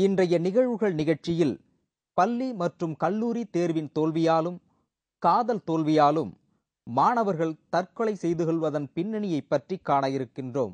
இன்றைய நிகழ்வுகள் நிகழ்ச்சியில் பள்ளி மற்றும் கல்லூரி தேர்வின் தோல்வியாலும் காதல் தோல்வியாலும் மாணவர்கள் தற்கொலை செய்து கொள்வதன் பின்னணியை பற்றி காண இருக்கின்றோம்.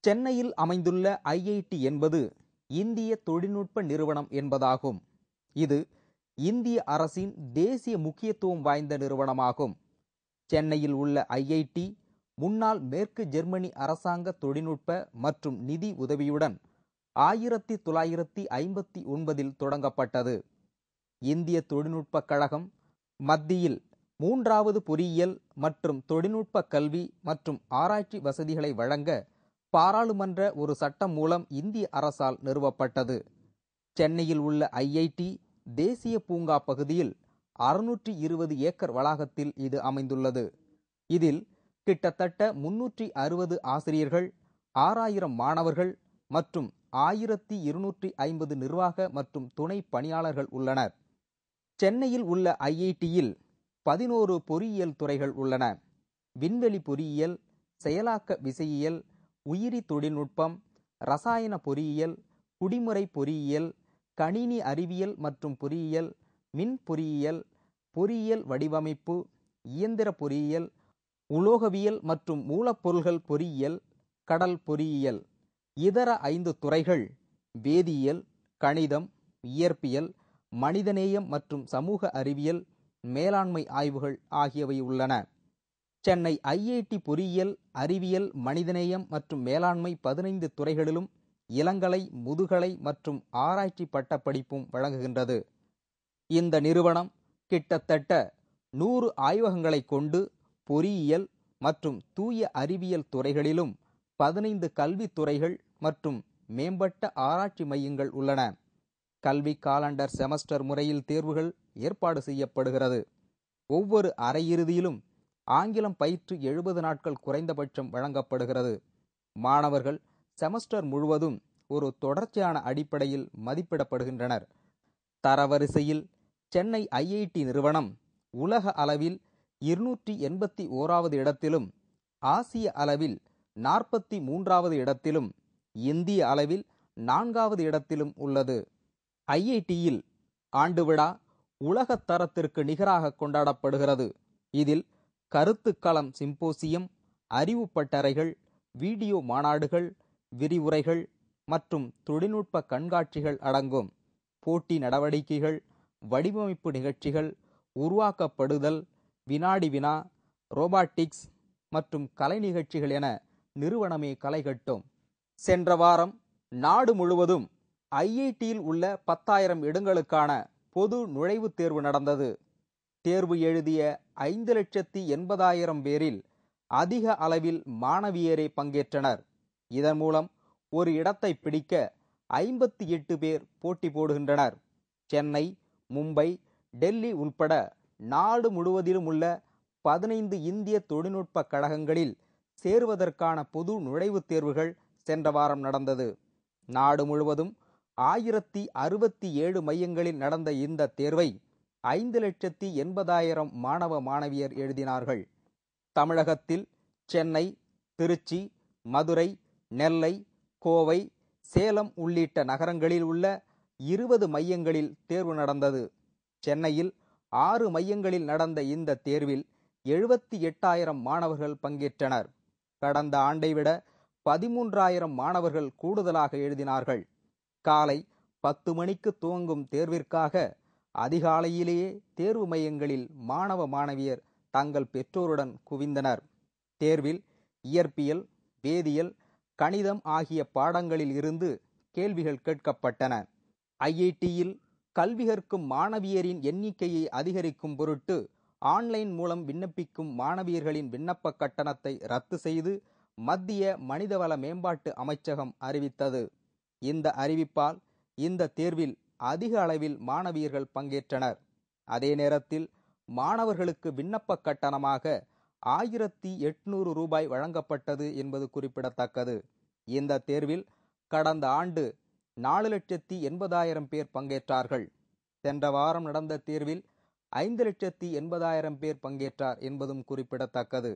சென்னையில் அமைந்துள்ள IIT என்பது இந்திய தொழில்நுட்ப நிறுவனம் என்பதாகும். இது இந்திய அரசின் தேசிய முக்கியத்துவம் வாய்ந்த நிறுவனமாகும். சென்னையில் உள்ள IIT முன்னாள் மேற்கு ஜெர்மனி அரசாங்க தொழில்நுட்ப மற்றும் நிதி உதவியுடன் 1959 தொடங்கப்பட்டது. இந்திய தொழில்நுட்ப கழகம் மத்தியில் 3வது பொறியியல் மற்றும் தொழில்நுட்ப கல்வி மற்றும் ஆராய்ச்சி வசதிகளை வழங்க பாராளுமன்ற ஒரு சட்டம் மூலம் இந்திய அரசால் நிறுவப்பட்டது. சென்னையில் உள்ள IIT தேசிய பூங்கா பகுதியில் 620 ஏக்கர் வளாகத்தில் இது அமைந்துள்ளது. இதில் கிட்டத்தட்ட 360 ஆசிரியர்கள், 6000 மாணவர்கள் மற்றும் 1250 நிர்வாக மற்றும் துணை பணியாளர்கள் உள்ளனர். சென்னையில் உள்ள IITயில் 11 பொறியியல் துறைகள் உள்ளன. விண்வெளி பொறியியல், செயலாக்க விசையியல், உயிரி தொழில்நுட்பம், ரசாயன பொறியியல், குடிமுறை பொறியியல், கணினி அறிவியல் மற்றும் பொறியியல், மின் பொறியியல், பொறியியல் வடிவமைப்பு, இயந்திர பொறியியல், உலோகவியல் மற்றும் மூலப்பொருள்கள் பொறியியல், கடல் பொறியியல். இதர 5 துறைகள் வேதியியல், கணிதம், இயற்பியல், மனிதநேயம் மற்றும் சமூக அறிவியல், மேலாண்மை ஆய்வுகள் ஆகியவை உள்ளன. சென்னை IIT பொறியியல், அறிவியல், மனிதநேயம் மற்றும் மேலாண்மை 15 துறைகளிலும் இளங்கலை, முதுகலை மற்றும் ஆராய்ச்சி பட்டப்படிப்பும் வழங்குகின்றது. இந்த நிறுவனம் கிட்டத்தட்ட 100 ஆய்வகங்களை கொண்டு பொறியியல் மற்றும் தூய அறிவியல் துறைகளிலும் 15 கல்வித் துறைகள் மற்றும் மேம்பட்ட ஆராய்ச்சி மையங்கள் உள்ளன. கல்வி காலண்டர் செமஸ்டர் முறையில் தேர்வுகள் ஏற்பாடு செய்யப்படுகிறது. ஒவ்வொரு அரையிறுதியிலும் ஆங்கிலம் பயிற்று 70 நாட்கள் குறைந்தபட்சம் வழங்கப்படுகிறது. மாணவர்கள் செமஸ்டர் முழுவதும் ஒரு தொடர்ச்சியான அடிப்படையில் மதிப்பிடப்படுகின்றனர். தரவரிசையில் சென்னை IIT நிறுவனம் உலக அளவில் 281வது இடத்திலும், ஆசிய அளவில் 43வது இடத்திலும், இந்திய அளவில் 4வது இடத்திலும் உள்ளது. IITயில் ஆண்டு விழா உலக தரத்திற்கு நிகராக கொண்டாடப்படுகிறது. இதில் கருத்துக்களம் சிம்போசியம், அறிவு பட்டறைகள், வீடியோ மாநாடுகள், விரிவுரைகள் மற்றும் தொழில்நுட்ப கண்காட்சிகள் அடங்கும். போட்டி நடவடிக்கைகள், வடிவமைப்பு நிகழ்ச்சிகள், உருவாக்கப்படுதல், வினாடி வினா, ரோபாட்டிக்ஸ் மற்றும் கலை நிகழ்ச்சிகள் என நிறுவனமே களை கட்டும். சென்ற வாரம் நாடு முழுவதும் IITயில் உள்ள 10,000 இடங்களுக்கான பொது நுழைவுத் தேர்வு நடந்தது. தேர்வு எழுதிய 5,80,000 பேரில் அதிக அளவில் மாணவியரே பங்கேற்றனர். இதன் மூலம் ஒரு இடத்தை பிடிக்க 58 பேர் போட்டி போடுகின்றனர். சென்னை, மும்பை, டெல்லி உள்பட நாடு முழுவதிலும் உள்ள 15 இந்திய தொழில்நுட்ப கழகங்களில் சேருவதற்கான பொது நுழைவுத் தேர்வுகள் சென்ற வாரம் நடந்தது. நாடு முழுவதும் 1067 மையங்களில் நடந்த இந்த தேர்வை 5,80,000 மாணவ மாணவியர் எழுதினார்கள். தமிழகத்தில் சென்னை, திருச்சி, மதுரை, நெல்லை, கோவை, சேலம் உள்ளிட்ட நகரங்களில் உள்ள 20 மையங்களில் தேர்வு நடந்தது. சென்னையில் 6 மையங்களில் நடந்த இந்த தேர்வில் 78,000 மாணவர்கள் பங்கேற்றனர். கடந்த ஆண்டை விட 13,000 மாணவர்கள் கூடுதலாக எழுதினார்கள். காலை 10 மணிக்கு துவங்கும் தேர்விற்காக அதிகாலையிலேயே தேர்வு மையங்களில் மாணவ மாணவியர் தங்கள் பெற்றோருடன் குவிந்தனர். தேர்வில் இயற்பியல், வேதியியல், கணிதம் ஆகிய பாடங்களில் இருந்து கேள்விகள் கேட்கப்பட்டன. IITயில் கல்வி கற்கும் மாணவியரின் எண்ணிக்கையை அதிகரிக்கும் பொருட்டு ஆன்லைன் மூலம் விண்ணப்பிக்கும் மாணவியர்களின் விண்ணப்ப கட்டணத்தை ரத்து செய்து மத்திய மனிதவள மேம்பாட்டு அமைச்சகம் அறிவித்தது. இந்த அறிவிப்பால் இந்த தேர்வில் அதிக அளவில் மாணவியர்கள் பங்கேற்றனர். அதே நேரத்தில் மாணவர்களுக்கு விண்ணப்ப கட்டணமாக 1,800 ரூபாய் வழங்கப்பட்டது என்பது குறிப்பிடத்தக்கது. இந்த தேர்வில் கடந்த ஆண்டு 4,80,000 பேர் பங்கேற்றார்கள். சென்ற வாரம் நடந்த தேர்வில் 5,80,000 பேர் பங்கேற்றார் என்பதும் குறிப்பிடத்தக்கது.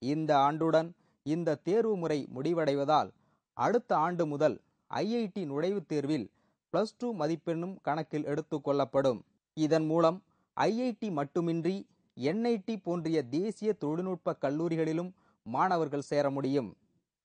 இந்த ஆண்டுடன் இந்த தேர்வு முறை முடிவடைவதால் அடுத்த ஆண்டு முதல் ஐஐடி நுழைவுத் தேர்வில் +2 மதிப்பெண்ணும் கணக்கில் எடுத்துக்கொள்ளப்படும். இதன் மூலம் ஐஐடி மட்டுமின்றி என்ஐடி போன்றிய தேசிய தொழில்நுட்ப கல்லூரிகளிலும் மாணவர்கள் சேர முடியும்.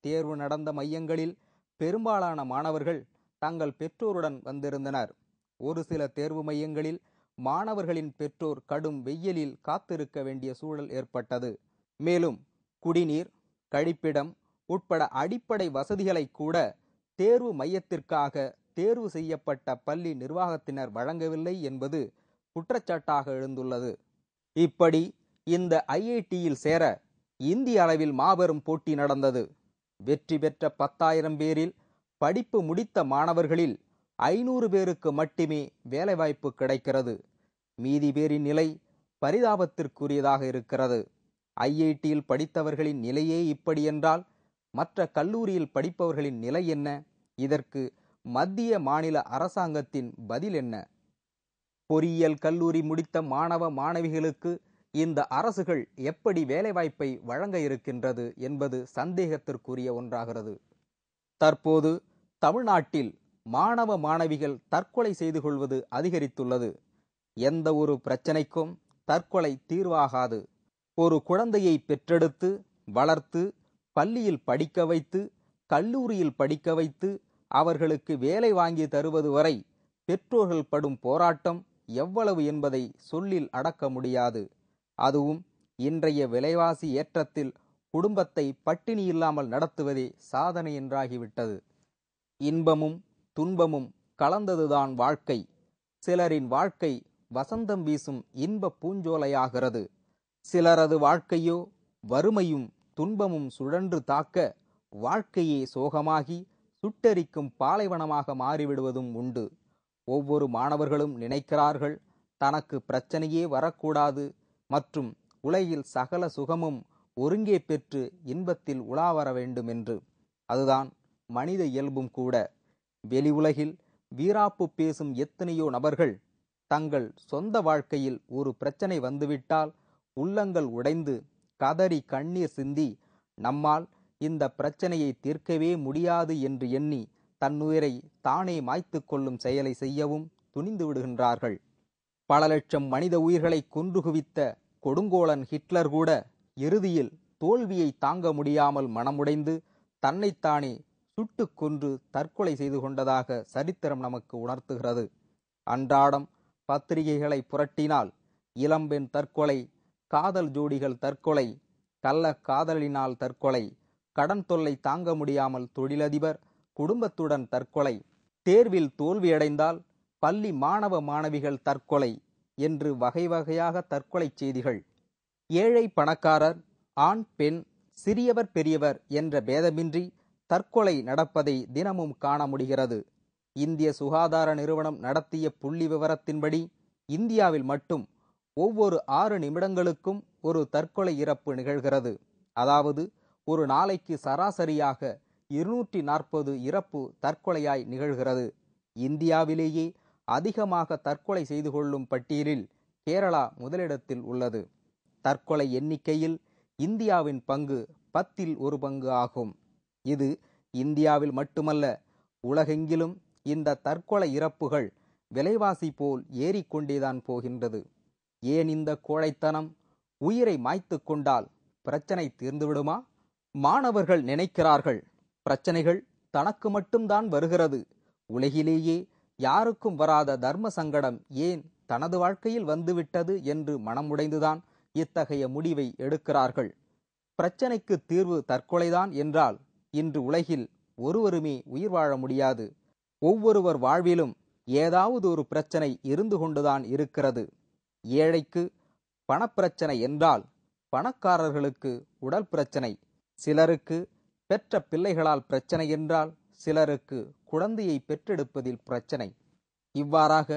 தேர்வு நடந்த மையங்களில் பெரும்பாலான மாணவர்கள் தங்கள் பெற்றோருடன் வந்திருந்தனர். ஒரு சில தேர்வு மையங்களில் மாணவர்களின் பெற்றோர் கடும் வெயிலில் காத்திருக்க வேண்டிய சூழல் ஏற்பட்டது. மேலும் குடிநீர், கழிப்பிடம் உட்பட அடிப்படை வசதிகளை கூட தேர்வு மையத்திற்காக தேர்வு செய்யப்பட்ட பள்ளி நிர்வாகத்தினர் வழங்கவில்லை என்பது குற்றச்சாட்டாக எழுந்துள்ளது. இப்படி இந்த ஐஐடியில் சேர இந்திய அளவில் மாபெரும் போட்டி நடந்தது. வெற்றி பெற்ற 10,000 பேரில் படிப்பு முடித்த மாணவர்களில் 500 பேருக்கு மட்டுமே வேலைவாய்ப்பு கிடைக்கிறது. மீதி பேரின் நிலை பரிதாபத்திற்குரியதாக இருக்கிறது. ஐஐடியில் படித்தவர்களின் நிலையே இப்படி என்றால் மற்ற கல்லூரியில் படிப்பவர்களின் நிலை என்ன? இதற்கு மத்திய மாநில அரசாங்கத்தின் பதில் என்ன? பொறியியல் கல்லூரி முடித்த மாணவ மாணவிகளுக்கு இந்த அரசுகள் எப்படி வேலைவாய்ப்பை வழங்க இருக்கின்றது என்பது சந்தேகத்திற்குரிய ஒன்றாகிறது. தற்போது தமிழ்நாட்டில் மாணவ மாணவிகள் தற்கொலை செய்து கொள்வது அதிகரித்துள்ளது. எந்த ஒரு பிரச்சனைக்கும் தற்கொலை தீர்வாகாது. ஒரு குழந்தையை பெற்றெடுத்து வளர்த்து பள்ளியில் படிக்க வைத்து கல்லூரியில் படிக்க வைத்து அவர்களுக்கு வேலை வாங்கி தருவது வரை பெற்றோர்கள் படும் போராட்டம் எவ்வளவு என்பதை சொல்லில் அடக்க முடியாது. அதுவும் இன்றைய விலைவாசி ஏற்றத்தில் குடும்பத்தை பட்டினி இல்லாமல் நடத்துவதே சாதனை என்றாகிவிட்டது. இன்பமும் துன்பமும் கலந்ததுதான் வாழ்க்கை. சிலரின் வாழ்க்கை வசந்தம் வீசும் இன்ப பூஞ்சோலையாகிறது. சிலரது வாழ்க்கையோ வறுமையும் துன்பமும் சுழன்று தாக்க வாழ்க்கையே சோகமாகி சுட்டெரிக்கும் பாலைவனமாக மாறிவிடுவதும் உண்டு. ஒவ்வொரு மாணவர்களும் நினைக்கிறார்கள் தனக்கு பிரச்சனையே வரக்கூடாது மற்றும் உலகில் சகல சுகமும் ஒருங்கே பெற்று இன்பத்தில் உலாவர வேண்டும் என்று. அதுதான் மனித இயல்பும் கூட. வெளி உலகில் வீராப்பு பேசும் எத்தனையோ நபர்கள் தங்கள் சொந்த வாழ்க்கையில் ஒரு பிரச்சனை வந்துவிட்டால் உள்ளங்கள் உடைந்து கதறி கண்ணீர் சிந்தி நம்மால் இந்த பிரச்சனையை தீர்க்கவே முடியாது என்று எண்ணி தன்னுயிரை தானே மாய்த்து கொள்ளும் செயலை செய்யவும் துணிந்து விடுகின்றார்கள். பல லட்சம் மனித உயிர்களை கொன்று குவித்த கொடுங்கோலன் ஹிட்லர் கூட இறுதியில் தோல்வியை தாங்க முடியாமல் மனமுடைந்து தன்னைத்தானே சுட்டு கொன்று தற்கொலை செய்து கொண்டதாக சரித்திரம் நமக்கு உணர்த்துகிறது. அன்றாடம் பத்திரிகைகளை புரட்டினால் இளம்பெண் தற்கொலை, காதல் ஜோடிகள் தற்கொலை, கள்ள காதலினால் தற்கொலை, கடன் தொல்லை தாங்க முடியாமல் தொழிலதிபர் குடும்பத்துடன் தற்கொலை, தேர்வில் தோல்வியடைந்தால் பள்ளி மாணவ மாணவிகள் தற்கொலை என்று வகை வகையாக தற்கொலை செய்திகள். ஏழை பணக்காரர், ஆண் பெண், சிறியவர் பெரியவர் என்ற பேதமின்றி தற்கொலை நடப்பதை தினமும் காண முடிகிறது. இந்திய சுகாதார நிறுவனம் நடத்திய புள்ளி விவரத்தின்படி இந்தியாவில் மட்டும் ஒவ்வொரு 6 நிமிடங்களுக்கும் ஒரு தற்கொலை இறப்பு நிகழ்கிறது. அதாவது ஒரு நாளைக்கு சராசரியாக 240 இறப்பு தற்கொலையாய் நிகழ்கிறது. இந்தியாவிலேயே அதிகமாக தற்கொலை செய்து கொள்ளும் பட்டியலில் கேரளா முதலிடத்தில் உள்ளது. தற்கொலை எண்ணிக்கையில் இந்தியாவின் பங்கு 10ல் 1 பங்கு ஆகும். இது இந்தியாவில் மட்டுமல்ல, உலகெங்கிலும் இந்த தற்கொலை இறப்புகள் விலைவாசி போல் ஏறிக்கொண்டேதான் போகின்றது. ஏன் இந்த கோழைத்தனம்? உயிரை மாய்த்து கொண்டால் பிரச்சனை தீர்ந்துவிடுமா? மாணவர்கள் நினைக்கிறார்கள் பிரச்சனைகள் தனக்கு மட்டும்தான் வருகிறது, உலகிலேயே யாருக்கும் வராத தர்ம சங்கடம் ஏன் தனது வாழ்க்கையில் வந்துவிட்டது என்று மனமுடைந்துதான் இத்தகைய முடிவை எடுக்கிறார்கள். பிரச்சனைக்கு தீர்வு தற்கொலைதான் என்றால் இன்று உலகில் ஒருவருமே உயிர் வாழ முடியாது. ஒவ்வொருவர் வாழ்விலும் ஏதாவது ஒரு பிரச்சனை இருந்து கொண்டுதான் இருக்கிறது. ஏழைக்கு பணப்பிரச்சனை என்றால் பணக்காரர்களுக்கு உடல் பிரச்சனை, சிலருக்கு பெற்ற பிள்ளைகளால் பிரச்சனை என்றால் சிலருக்கு குழந்தையை பெற்றெடுப்பதில் பிரச்சனை. இவ்வாறாக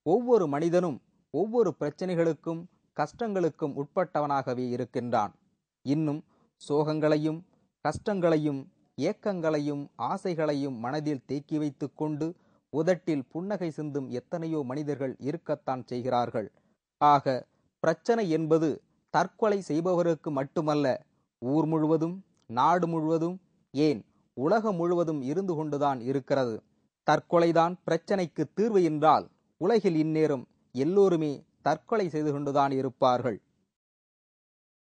ஒவ்வொரு மனிதனும் ஒவ்வொரு பிரச்சனைகளுக்கும் கஷ்டங்களுக்கும் உட்பட்டவனாகவே இருக்கின்றான். இன்னும் சோகங்களையும் கஷ்டங்களையும் ஏக்கங்களையும் ஆசைகளையும் மனதில் தேக்கி வைத்து கொண்டு உதட்டில் புன்னகை சிந்தும் எத்தனையோ மனிதர்கள் இருக்கத்தான் செய்கிறார்கள். ஆக பிரச்சனை என்பது தற்கொலை செய்பவருக்கு மட்டுமல்ல, ஊர் முழுவதும், நாடு முழுவதும், ஏன் உலகம் முழுவதும் இருந்து கொண்டுதான் இருக்கிறது. தற்கொலைதான் பிரச்சனைக்கு தீர்வு என்றால் உலகில் இந்நேரம் எல்லோருமே தற்கொலை செய்து கொண்டுதான் இருப்பார்கள்.